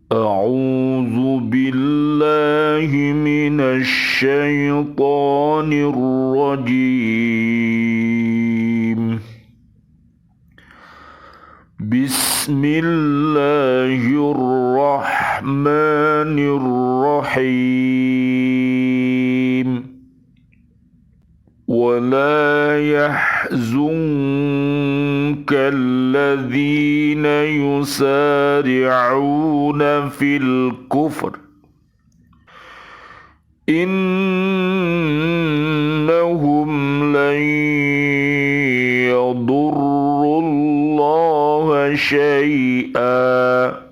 أعوذ بالله من الشيطان الرجيم. بسم الله الرحمن الرحيم. ولا يحزنك الذين يسارعون في الكفر إنهم لن يضروا الله شيئا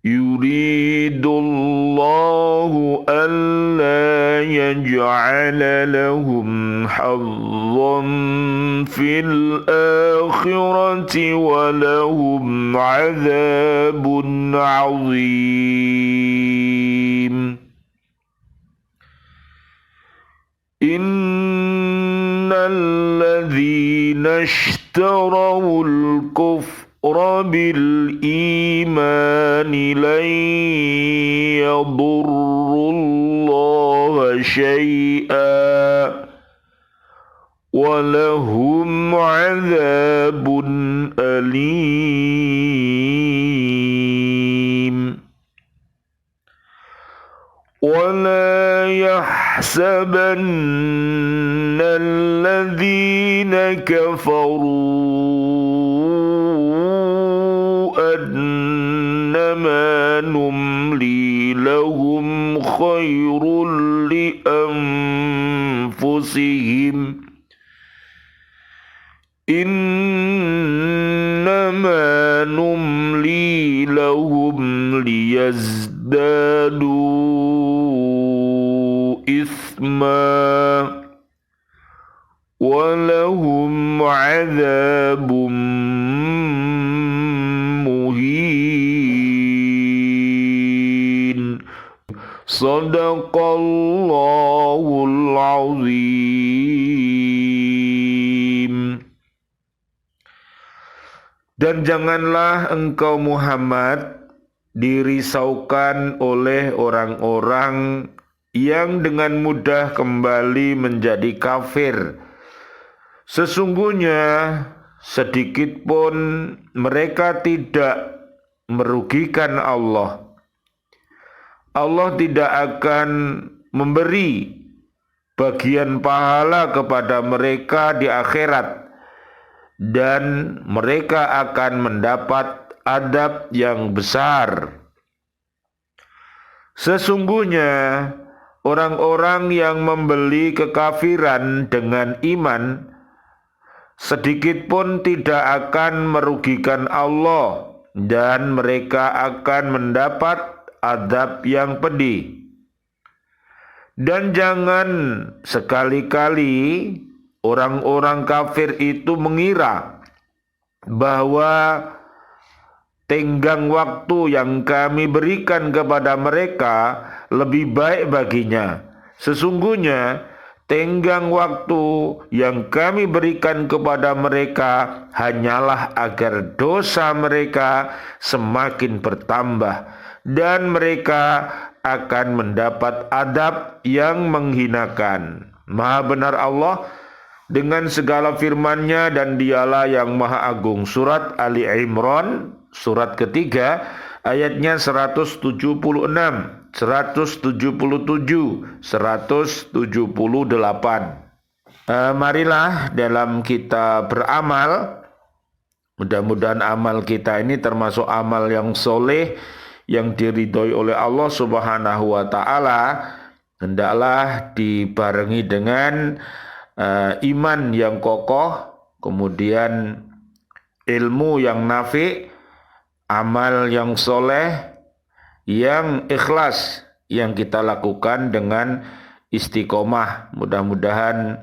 يريد الله ألا يجعل لهم حظا في الآخرة ولهم عذاب عظيم. إن الذين اشتروا الكفر بالإيمان لن يضروا الله شيئا ولهم عذاب أليم. ولا يحسبن الذين كفروا أنما نملي لهم خير لأنفسهم إنما نملي لهم ليزدادوا إثما ولهم عذاب مهين. صدق الله العظيم. Dan janganlah engkau Muhammad dirisaukan oleh orang-orang yang dengan mudah kembali menjadi kafir. Sesungguhnya sedikit pun mereka tidak merugikan Allah. Allah tidak akan memberi bagian pahala kepada mereka di akhirat. Dan mereka akan mendapat adab yang besar. Sesungguhnya orang-orang yang membeli kekafiran dengan iman sedikit pun tidak akan merugikan Allah dan mereka akan mendapat adab yang pedih. Dan jangan sekali-kali orang-orang kafir itu mengira bahwa tenggang waktu yang kami berikan kepada mereka lebih baik baginya. Sesungguhnya tenggang waktu yang kami berikan kepada mereka hanyalah agar dosa mereka semakin bertambah dan mereka akan mendapat adab yang menghinakan. Maha benar Allah dengan segala firman-Nya dan Dialah yang Maha Agung. Surat Ali Imran, surat ketiga, ayatnya 176, 177, 178. Marilah dalam kita beramal. Mudah-mudahan amal kita ini termasuk amal yang soleh, yang diridhoi oleh Allah Subhanahu wa Ta'ala. Hendaklah dibarengi dengan iman yang kokoh, kemudian ilmu yang nafi, amal yang soleh, yang ikhlas yang kita lakukan dengan istiqomah. Mudah-mudahan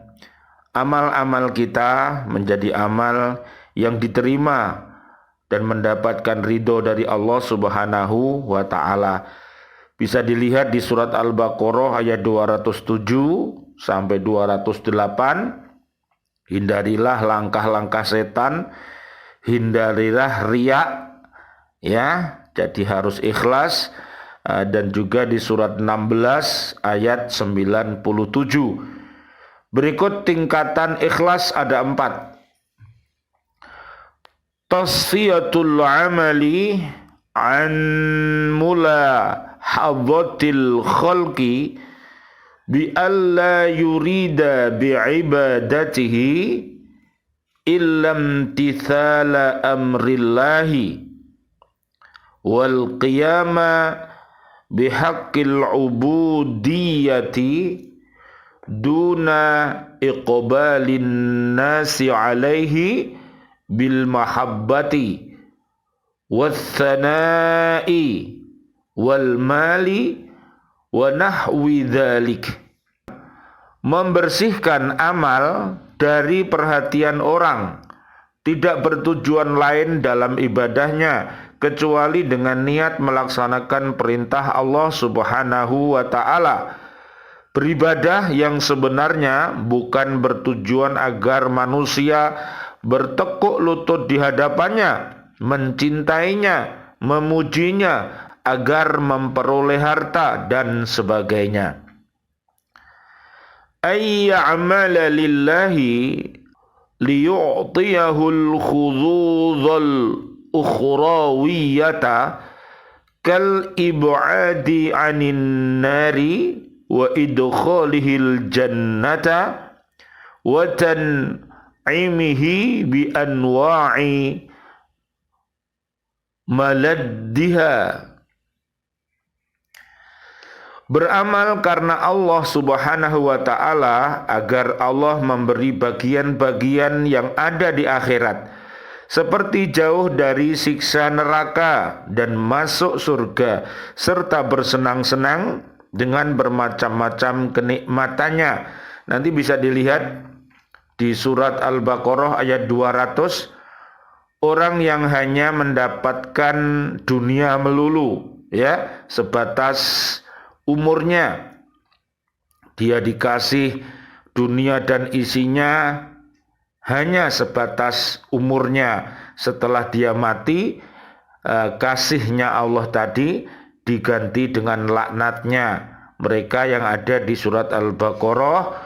amal-amal kita menjadi amal yang diterima dan mendapatkan ridho dari Allah Subhanahu wa Ta'ala. Bisa dilihat di surat Al-Baqarah ayat 207 sampai 208. Hindarilah langkah-langkah setan, hindarilah riya, ya. Jadi harus ikhlas. Dan juga di surat 16 ayat 97. Berikut tingkatan ikhlas ada 4. Tasfiyatul amali an mula hadzatil khalqi bi alla yurida bi ibadatihi illam tithala amrillahi wal qiyama bihaqqil ubudiyyati duna iqbalin nasi alaihi bil mahabbati wathana'i wal mali wa nahwi dzalik. Membersihkan amal dari perhatian orang, tidak bertujuan lain dalam ibadahnya kecuali dengan niat melaksanakan perintah Allah Subhanahu wa ta'ala. Beribadah yang sebenarnya bukan bertujuan agar manusia bertekuk lutut di hadapannya, mencintainya, memujinya, agar memperoleh harta dan sebagainya. Ayya'amala lillahi liyu'tiyahul khududhal ukhrawiyata kal ib'adi anin nari wa idkhalihil jannata wa tan'imihi bi anwa'i maladdiha. Beramal karena Allah Subhanahu wa ta'ala agar Allah memberi bagian-bagian yang ada di akhirat, seperti jauh dari siksa neraka dan masuk surga, serta bersenang-senang dengan bermacam-macam kenikmatannya. Nanti bisa dilihat di surat Al-Baqarah ayat 200. Orang yang hanya mendapatkan dunia melulu, ya, sebatas umurnya, dia dikasih dunia dan isinya hanya sebatas umurnya. Setelah dia mati, kasihnya Allah tadi diganti dengan laknatnya. Mereka yang ada di surat Al-Baqarah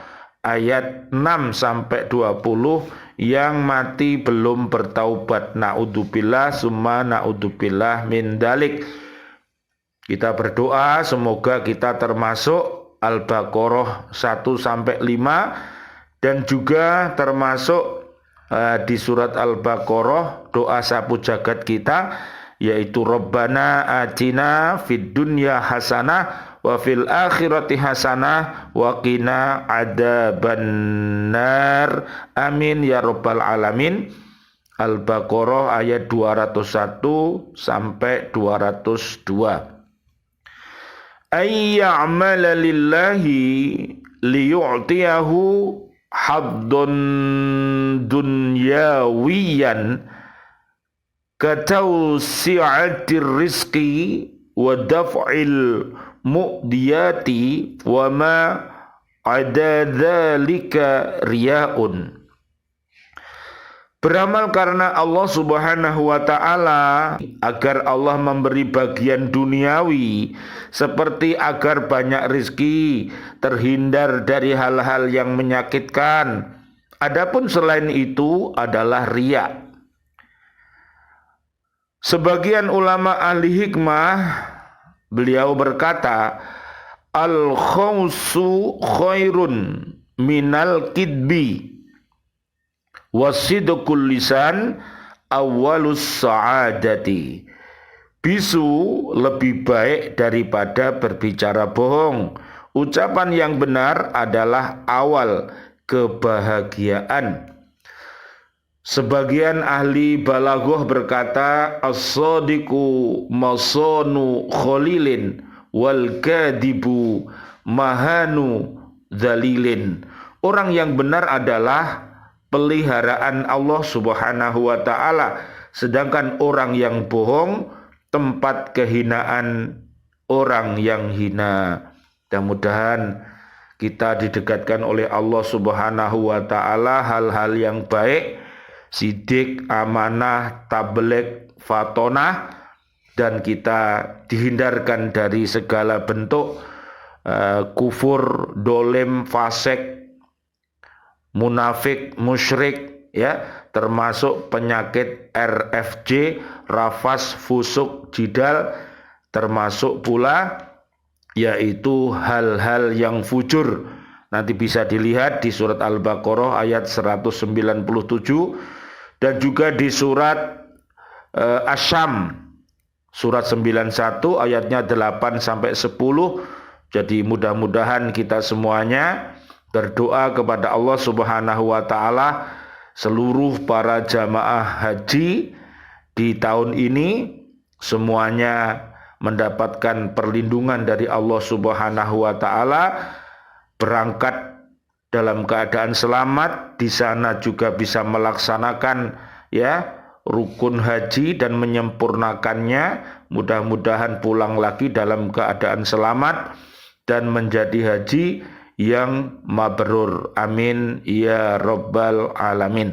ayat 6-20 yang mati belum bertaubat. Na'udzubillah summa na'udzubillah min dalik. Kita berdoa semoga kita termasuk Al-Baqarah 1-5 dan juga termasuk di surat Al-Baqarah doa sapu jagat kita, yaitu Rabbana atina fid dunya hasanah wa fil akhirati hasanah wa qina adzabannar. Amin ya rabbal alamin. Al-Baqarah ayat 201-202. Ayya'mala lillahi liyu'tiyahu haddun dunyawiyan katawsi'atir rizqi wa daf'il mu'diyati wa ma ada dzalika riya'un. Beramal karena Allah Subhanahu wa ta'ala agar Allah memberi bagian duniawi, seperti agar banyak rizki, terhindar dari hal-hal yang menyakitkan. Adapun selain itu adalah riya. Sebagian ulama ahli hikmah, beliau berkata, al-khawsu khairun minal kidbi wasidqul lisan awwalus sa'adati. Bisu lebih baik daripada berbicara bohong. Ucapan yang benar adalah awal kebahagiaan. Sebagian ahli balaghah berkata, as-sadiqu masanu khalilin wal kadibu mahanu dzalilin. Orang yang benar adalah peliharaan Allah Subhanahu wa ta'ala, sedangkan orang yang bohong tempat kehinaan orang yang hina. Mudah-mudahan kita didekatkan oleh Allah Subhanahu wa ta'ala hal-hal yang baik, sidik, amanah, tabligh, fatonah, dan kita dihindarkan dari segala bentuk kufur, dolim, fasik, munafik, musyrik, ya, termasuk penyakit RFJ, rafas, fusuk, jidal, termasuk pula yaitu hal-hal yang fujur. Nanti bisa dilihat di surat Al-Baqarah ayat 197 dan juga di surat Asy-Syam surat 91 ayatnya 8 sampai 10. Jadi mudah-mudahan kita semuanya berdoa kepada Allah Subhanahu wa taala, seluruh para jamaah haji di tahun ini semuanya mendapatkan perlindungan dari Allah Subhanahu wa taala, berangkat dalam keadaan selamat, di sana juga bisa melaksanakan rukun haji dan menyempurnakannya. Mudah-mudahan pulang lagi dalam keadaan selamat dan menjadi haji yang mabrur. Amin ya rabbal alamin.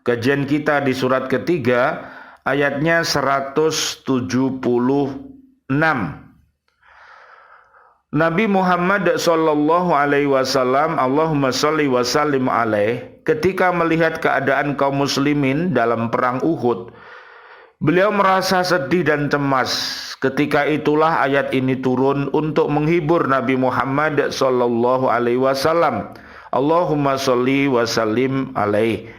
Kajian kita di surat ketiga ayatnya 176. Nabi Muhammad sallallahu alaihi wasallam, Allahumma shalli wa sallim alaih, ketika melihat keadaan kaum muslimin dalam perang Uhud, beliau merasa sedih dan cemas. Ketika itulah ayat ini turun untuk menghibur Nabi Muhammad sallallahu alaihi wasallam. Allahumma shalli wa sallim alaih.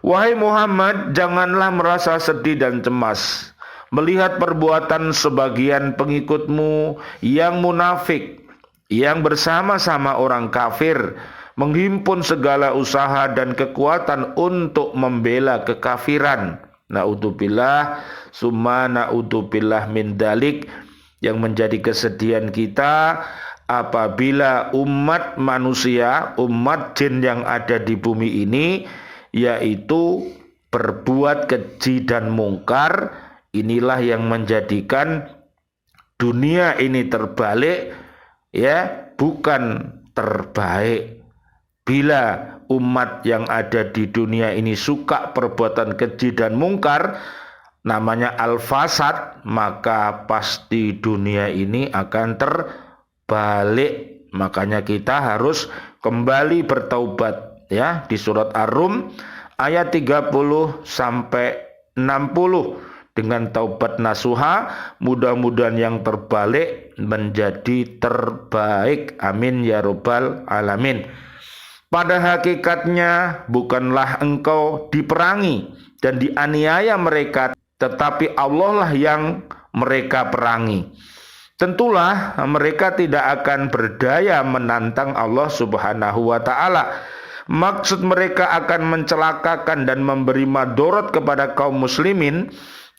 Wahai Muhammad, janganlah merasa sedih dan cemas melihat perbuatan sebagian pengikutmu yang munafik, yang bersama-sama orang kafir menghimpun segala usaha dan kekuatan untuk membela kekafiran. Na'udzubillah summa na'udzubillah min dalik. Yang menjadi kesedihan kita apabila umat manusia, umat jin yang ada di bumi ini, yaitu berbuat keji dan mungkar. Inilah yang menjadikan dunia ini terbalik, bukan terbaik. Bila umat yang ada di dunia ini suka perbuatan keji dan mungkar, namanya al-fasad, maka pasti dunia ini akan terbalik. Makanya kita harus kembali bertaubat, di surat Ar-Rum ayat 30 sampai 60. Dengan taubat nasuha, mudah-mudahan yang terbalik menjadi terbaik. Amin ya rabbal alamin. Pada hakikatnya bukanlah engkau diperangi dan dianiaya mereka, tetapi Allah lah yang mereka perangi. Tentulah mereka tidak akan berdaya menantang Allah Subhanahu wa taala. Maksud mereka akan mencelakakan dan memberi madorot kepada kaum muslimin,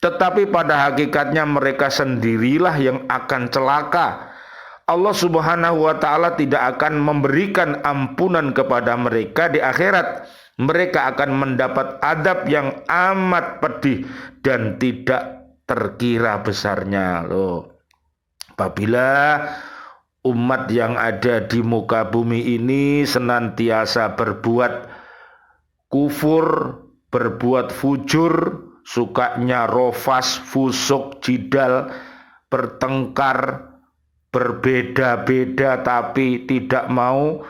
tetapi pada hakikatnya mereka sendirilah yang akan celaka. Allah Subhanahu wa taala tidak akan memberikan ampunan kepada mereka di akhirat. Mereka akan mendapat adab yang amat pedih dan tidak terkira besarnya. Apabila umat yang ada di muka bumi ini senantiasa berbuat kufur, berbuat fujur, sukanya rofas, fusuk, jidal, bertengkar, berbeda-beda tapi tidak mau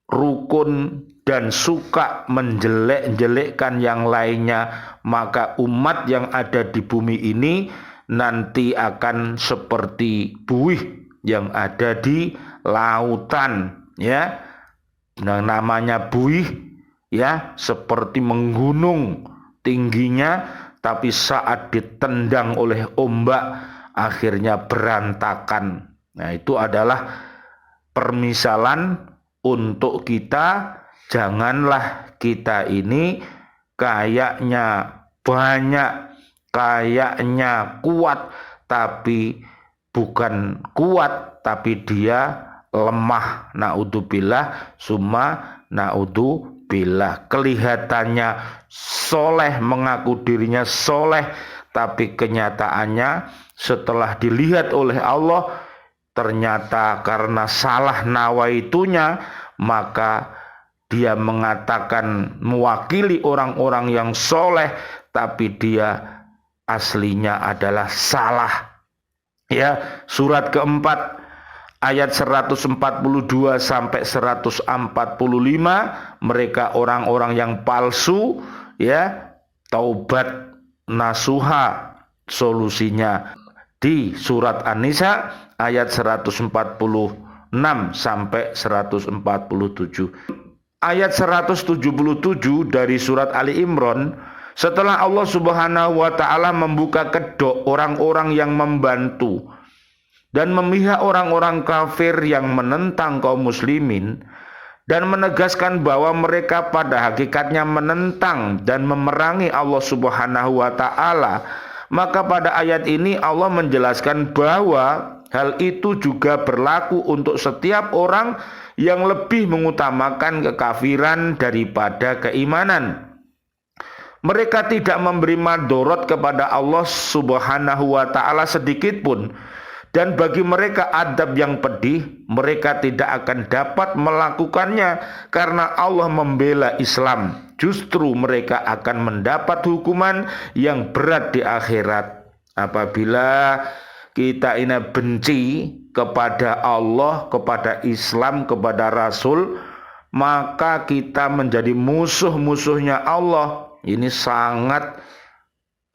rukun dan suka menjelek-jelekkan yang lainnya, maka umat yang ada di bumi ini nanti akan seperti buih yang ada di lautan, Nah, namanya buih, seperti menggunung tingginya, tapi saat ditendang oleh ombak akhirnya berantakan. Nah, itu adalah permisalan untuk kita. Janganlah kita ini kayaknya banyak, kayaknya kuat, tapi bukan kuat, tapi dia lemah. Naudzubillah summa naudzubillah. Kelihatannya soleh, mengaku dirinya soleh, tapi kenyataannya setelah dilihat oleh Allah, ternyata karena salah nawaitunya, maka dia mengatakan mewakili orang-orang yang soleh, tapi dia aslinya adalah salah. Ya, surat keempat ayat 142 sampai 145, mereka orang-orang yang palsu, ya. Taubat nasuha solusinya di surat An-Nisa ayat 146 sampai 147. Ayat 177 dari surat Ali Imran, setelah Allah Subhanahu wa taala membuka kedok orang-orang yang membantu dan memihak orang-orang kafir yang menentang kaum muslimin, dan menegaskan bahwa mereka pada hakikatnya menentang dan memerangi Allah Subhanahu wa taala, maka pada ayat ini Allah menjelaskan bahwa hal itu juga berlaku untuk setiap orang yang lebih mengutamakan kekafiran daripada keimanan. Mereka tidak memberi madorot kepada Allah Subhanahu wa taala sedikit pun. Dan bagi mereka adab yang pedih, mereka tidak akan dapat melakukannya karena Allah membela Islam. Justru mereka akan mendapat hukuman yang berat di akhirat. Apabila kita ini benci kepada Allah, kepada Islam, kepada Rasul, maka kita menjadi musuh-musuhnya Allah. Ini sangat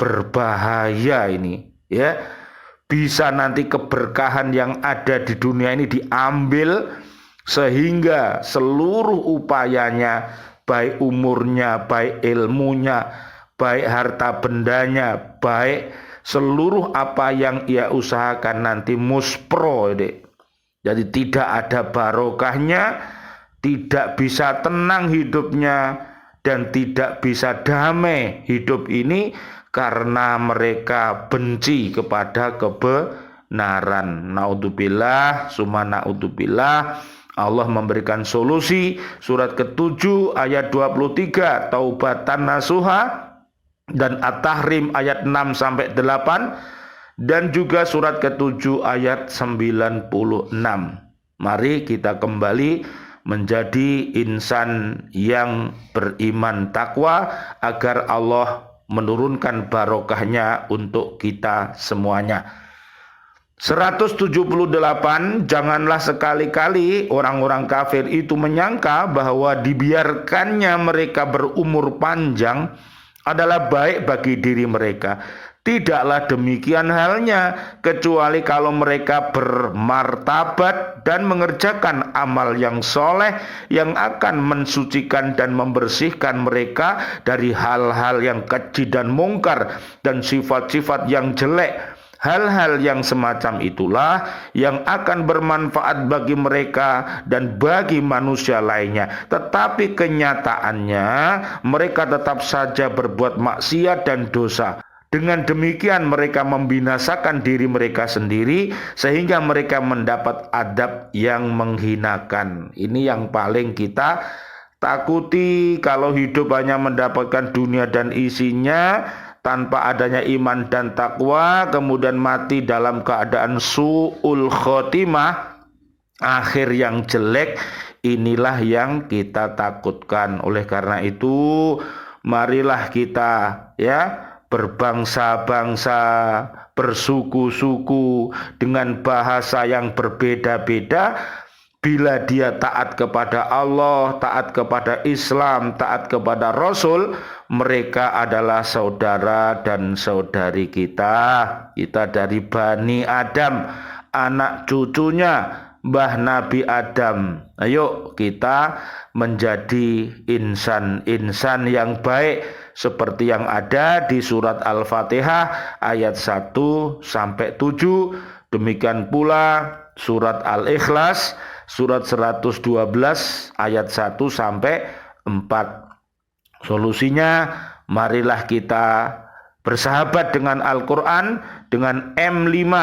berbahaya ini, ya. Bisa nanti keberkahan yang ada di dunia ini diambil, sehingga seluruh upayanya, baik umurnya, baik ilmunya, baik harta bendanya, baik seluruh apa yang ia usahakan nanti muspro. Jadi tidak ada barokahnya, tidak bisa tenang hidupnya, dan tidak bisa damai hidup ini karena mereka benci kepada kebenaran. Naudzubillah, summa naudzubillah. Allah memberikan solusi, surat ke-7 ayat 23, taubatan nasuha, dan At-Tahrim ayat 6 sampai 8, dan juga surat ke-7 ayat 96. Mari kita kembali menjadi insan yang beriman takwa agar Allah menurunkan barokahnya untuk kita semuanya. 178, janganlah sekali-kali orang-orang kafir itu menyangka bahwa dibiarkannya mereka berumur panjang adalah baik bagi diri mereka. Tidaklah demikian halnya, kecuali kalau mereka bermartabat dan mengerjakan amal yang soleh yang akan mensucikan dan membersihkan mereka dari hal-hal yang keji dan mungkar dan sifat-sifat yang jelek. Hal-hal yang semacam itulah yang akan bermanfaat bagi mereka dan bagi manusia lainnya. Tetapi kenyataannya mereka tetap saja berbuat maksiat dan dosa. Dengan demikian mereka membinasakan diri mereka sendiri sehingga mereka mendapat adab yang menghinakan. Ini yang paling kita takuti. Kalau hidup hanya mendapatkan dunia dan isinya tanpa adanya iman dan takwa, kemudian mati dalam keadaan su'ul khotimah, akhir yang jelek, inilah yang kita takutkan. Oleh karena itu, marilah kita, ya, berbangsa-bangsa, bersuku-suku dengan bahasa yang berbeda-beda. Bila dia taat kepada Allah, taat kepada Islam, taat kepada Rasul, mereka adalah saudara dan saudari kita. Kita dari Bani Adam, anak cucunya Mbah Nabi Adam. Ayo kita menjadi insan-insan yang baik seperti yang ada di surat Al-Fatihah ayat 1 sampai 7. Demikian pula surat Al-Ikhlas surat 112 ayat 1 sampai 4. Solusinya, marilah kita bersahabat dengan Al-Quran dengan M5,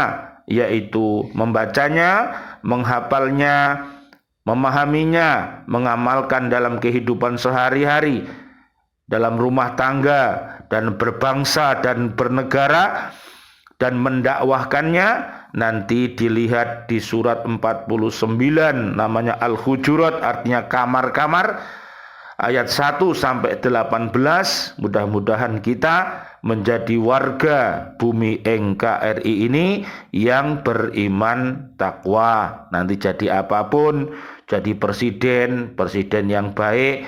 yaitu membacanya, menghafalnya, memahaminya, mengamalkan dalam kehidupan sehari-hari, dalam rumah tangga, dan berbangsa dan bernegara, dan mendakwahkannya. Nanti dilihat di surat 49, namanya Al-Hujurat, artinya kamar-kamar. ayat 1 sampai 18. Mudah-mudahan kita menjadi warga bumi NKRI ini yang beriman takwa. Nanti jadi apapun, jadi presiden yang baik,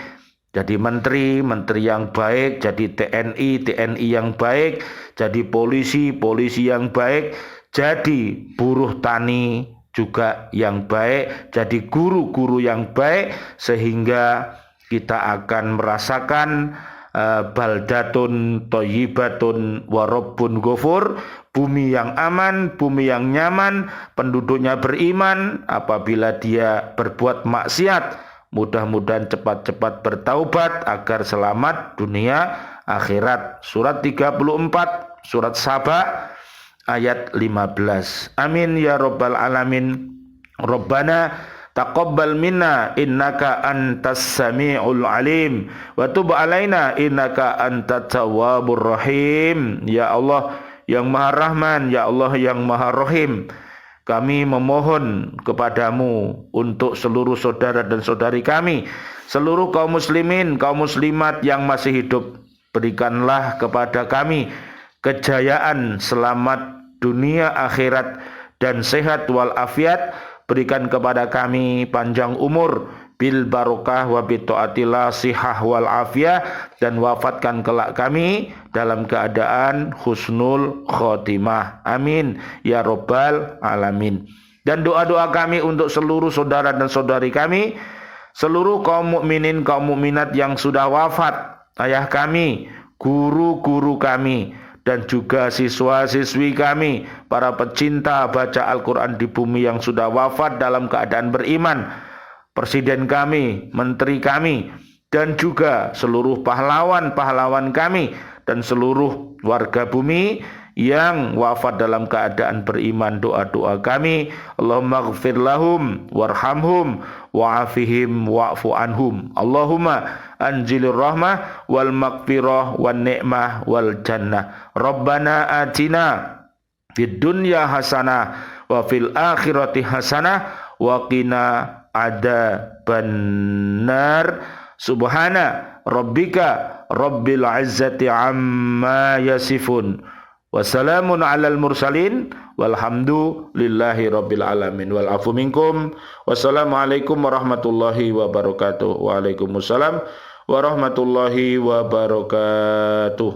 jadi menteri yang baik, jadi TNI yang baik, jadi polisi yang baik, jadi buruh tani juga yang baik, jadi guru yang baik, sehingga kita akan merasakan baldatun thayyibatun wa rabbun ghafur, bumi yang aman, bumi yang nyaman, penduduknya beriman. Apabila dia berbuat maksiat, mudah-mudahan cepat-cepat bertaubat agar selamat dunia akhirat. Surat 34, surat Saba ayat 15. Amin ya rabbal alamin. Rabbana taqabbal minna innaka antas samiul alim wa tub alaina innaka antat tawwabur rahim. Ya Allah yang Maha Rahman, ya Allah yang Maha Rahim, kami memohon kepadamu untuk seluruh saudara dan saudari kami, seluruh kaum muslimin, kaum muslimat yang masih hidup. Berikanlah kepada kami kejayaan, selamat dunia akhirat dan sehat walafiat. Berikan kepada kami panjang umur bil barokah wa bi taatillah sihah wal afiyah, dan wafatkan kelak kami dalam keadaan husnul khotimah. Amin ya rabbal alamin. Dan doa-doa kami untuk seluruh saudara dan saudari kami, seluruh kaum mukminin kaum mukminat yang sudah wafat, ayah kami, guru-guru kami, dan juga siswa-siswi kami, para pecinta baca Al-Quran di bumi yang sudah wafat dalam keadaan beriman, presiden kami, menteri kami, dan juga seluruh pahlawan-pahlawan kami, dan seluruh warga bumi yang wafat dalam keadaan beriman. Doa-doa kami, Allahumma ghfir lahum warhamhum wa'afihim wa'fu anhum. Allahumma anjilir rahmah wal maghfirah wan ni'mah wal jannah. Rabbana atina fid dunya hasanah wa fil akhirati hasanah wa qina adzabannar. Subhana rabbika rabbil izzati amma yasifun. Wassalamun alal mursalin walhamdulillahi rabbil alamin. Wal afu minkum. Wassalamualaikum warahmatullahi wabarakatuh. Waalaikumsalam warahmatullahi wabarakatuh.